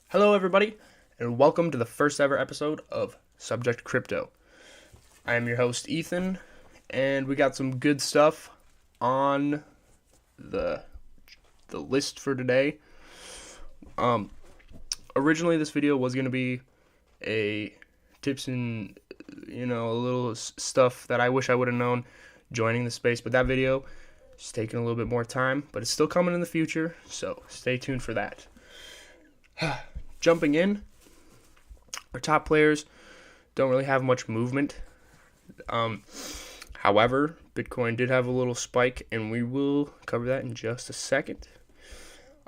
Hello, everybody, and welcome to the first ever episode of Subject Crypto. I am your host, Ethan, and we got some good stuff on the list for today. Originally, this video was going to be a tips and, a little stuff that I wish I would have known joining the space, but that video is taking a little bit more time, but it's still coming in the future, so stay tuned for that. Jumping in, our top players don't really have much movement. However, Bitcoin did have a little spike, and we will cover that in just a second.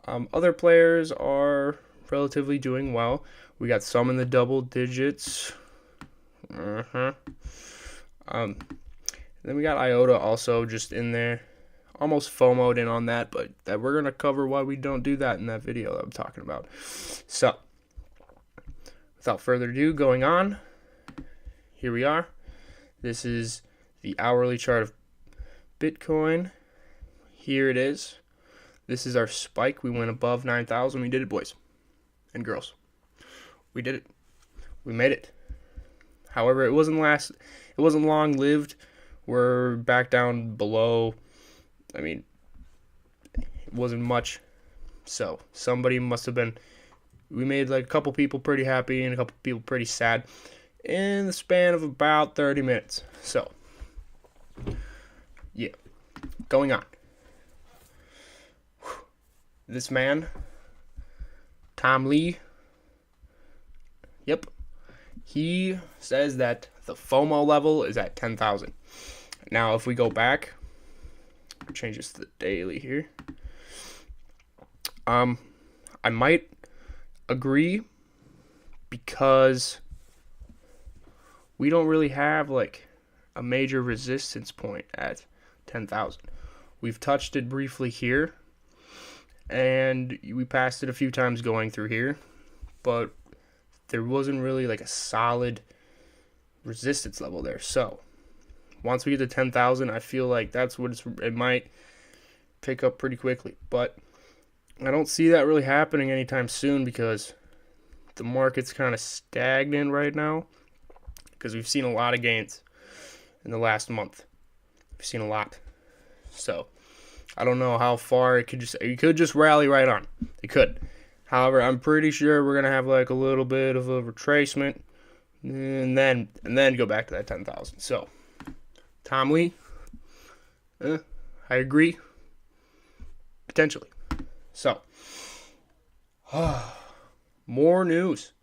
Other players are relatively doing well. We got some in the double digits. Then we got IOTA also just in there. Almost FOMO'd in on that, but that we're going to cover why we don't do that in that video that I'm talking about. So, without further ado, going on, here we are. This is the hourly chart of Bitcoin. Here it is. This is our spike. We went above 9,000. We did it, boys and girls. We did it. We made it. However, it wasn't long-lived. We're back down below. It wasn't much. So, somebody must have been... We made like a couple people pretty happy and a couple people pretty sad in the span of about 30 minutes. So, yeah. Going on. This man, Tom Lee, yep, he says that the FOMO level is at 10,000. Now, if we go back... change this to the daily here. I might agree because we don't really have like a major resistance point at 10,000. We've touched it briefly here, and we passed it a few times going through here, but there wasn't really like a solid resistance level there. So once we get to 10,000, I feel like that's what it might pick up pretty quickly. But I don't see that really happening anytime soon because the market's kind of stagnant right now because we've seen a lot of gains in the last month. We've seen a lot. So I don't know how far it could just rally right on. It could. However, I'm pretty sure we're going to have like a little bit of a retracement and then go back to that 10,000. So Tom Lee, I agree, potentially. So, more news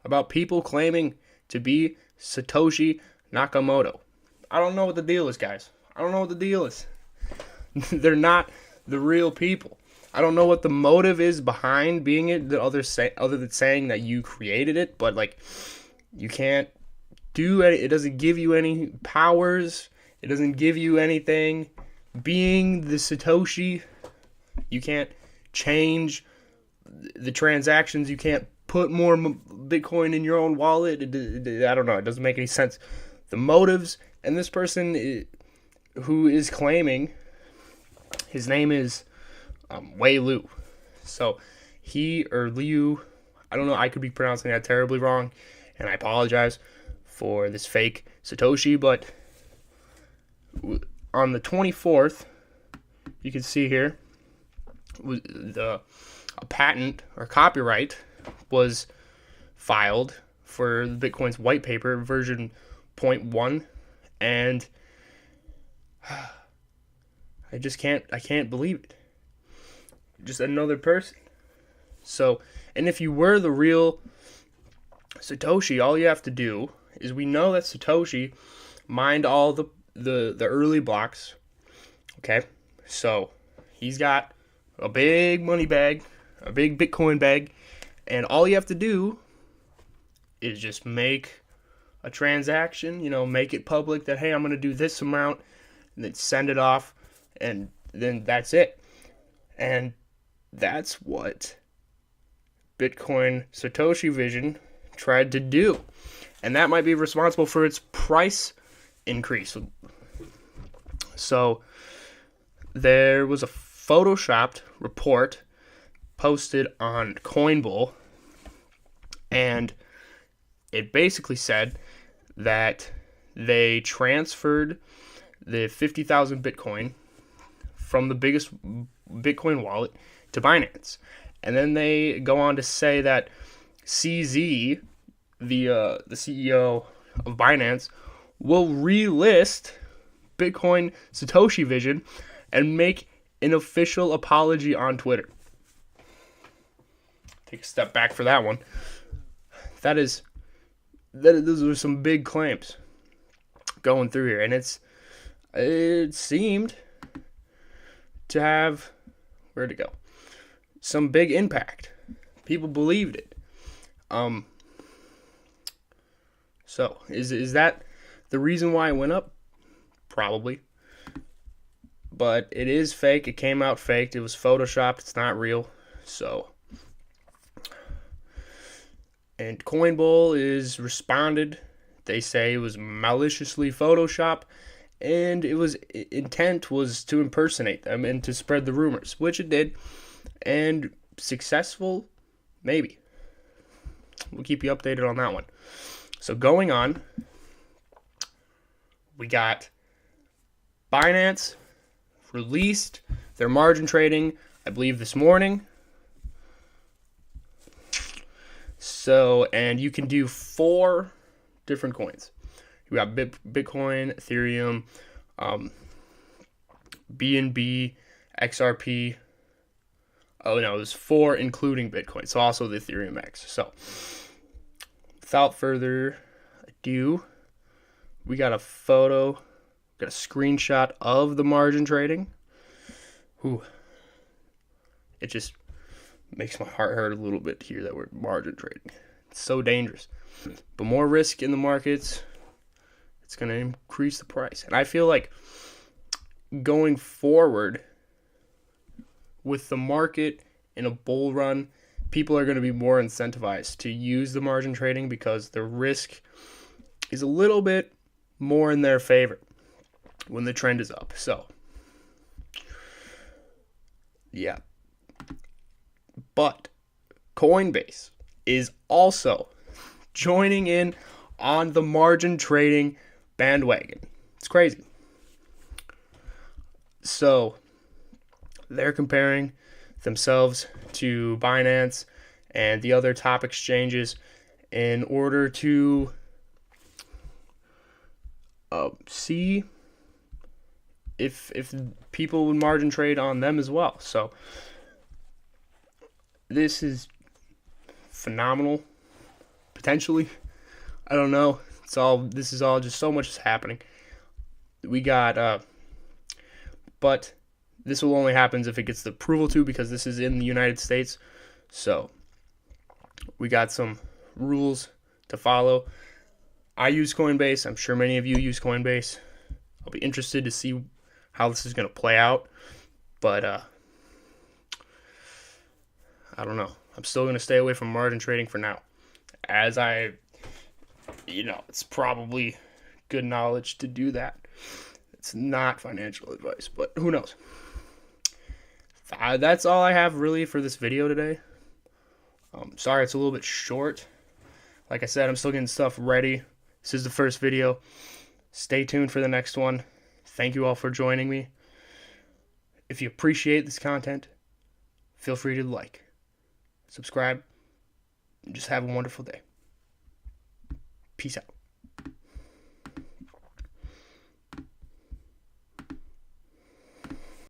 about people claiming to be Satoshi Nakamoto. I don't know what the deal is, guys. I don't know what the deal is. They're not the real people. I don't know what the motive is behind being it, other than saying that you created it, but like, you can't do it. It doesn't give you any powers. It doesn't give you anything. Being the Satoshi, you can't change the transactions. You can't put more Bitcoin in your own wallet. I don't know. It doesn't make any sense. The motives, and this person who is claiming, his name is Wei Lu. So he or Liu, I don't know. I could be pronouncing that terribly wrong, and I apologize for this fake Satoshi, but on the 24th, you can see here, a patent or copyright was filed for Bitcoin's white paper version 0.1, and I can't believe it. Just another person. So, and if you were the real Satoshi, all you have to do is, we know that Satoshi mined all the early blocks. Okay, so he's got a big money bag, a big Bitcoin bag, and all you have to do is just make a transaction, make it public that, hey, I'm going to do this amount, and then send it off, and then that's it. And that's what Bitcoin Satoshi Vision tried to do. And that might be responsible for its price increase. So there was a photoshopped report posted on Coinbull And it basically said that they transferred the 50,000 Bitcoin from the biggest Bitcoin wallet to Binance. And then they go on to say that CZ, the CEO of Binance, will relist Bitcoin Satoshi Vision and make an official apology on Twitter. Take a step back for that one. Those are some big claims going through here, and it seemed to have, where'd it go? Some big impact. People believed it. So is that the reason why it went up? Probably. But it is fake. It came out faked. It was photoshopped. It's not real. So, and Coinbull is responded. They say it was maliciously photoshopped, and intent was to impersonate them and to spread the rumors, which it did. And successful, maybe. We'll keep you updated on that one. So going on, we got Binance released their margin trading, I believe, this morning. So, and you can do 4 different coins. You got Bitcoin, Ethereum, BNB, XRP. Oh no, there's 4 including Bitcoin. So also the Ethereum X. So without further ado, we got a screenshot of the margin trading. Ooh. It just makes my heart hurt a little bit to hear that word margin trading. It's so dangerous. But more risk in the markets, it's going to increase the price. And I feel like going forward with the market in a bull run, people are going to be more incentivized to use the margin trading because the risk is a little bit more in their favor when the trend is up. So, yeah. But Coinbase is also joining in on the margin trading bandwagon. It's crazy. So, they're comparing themselves to Binance and the other top exchanges in order to see if people would margin trade on them as well. So this is phenomenal, potentially. I don't know. This is all just so much is happening. We got but this will only happen if it gets the approval to, because this is in the United States. So we got some rules to follow. I use Coinbase. I'm sure many of you use Coinbase. I'll be interested to see how this is going to play out. But I don't know. I'm still going to stay away from margin trading for now. As it's probably good knowledge to do that. It's not financial advice, but who knows? That's all I have really for this video today. Sorry it's a little bit short. Like I said, I'm still getting stuff ready. This is the first video. Stay tuned for the next one. Thank you all for joining me. If you appreciate this content, feel free to like, subscribe, and just have a wonderful day. Peace out.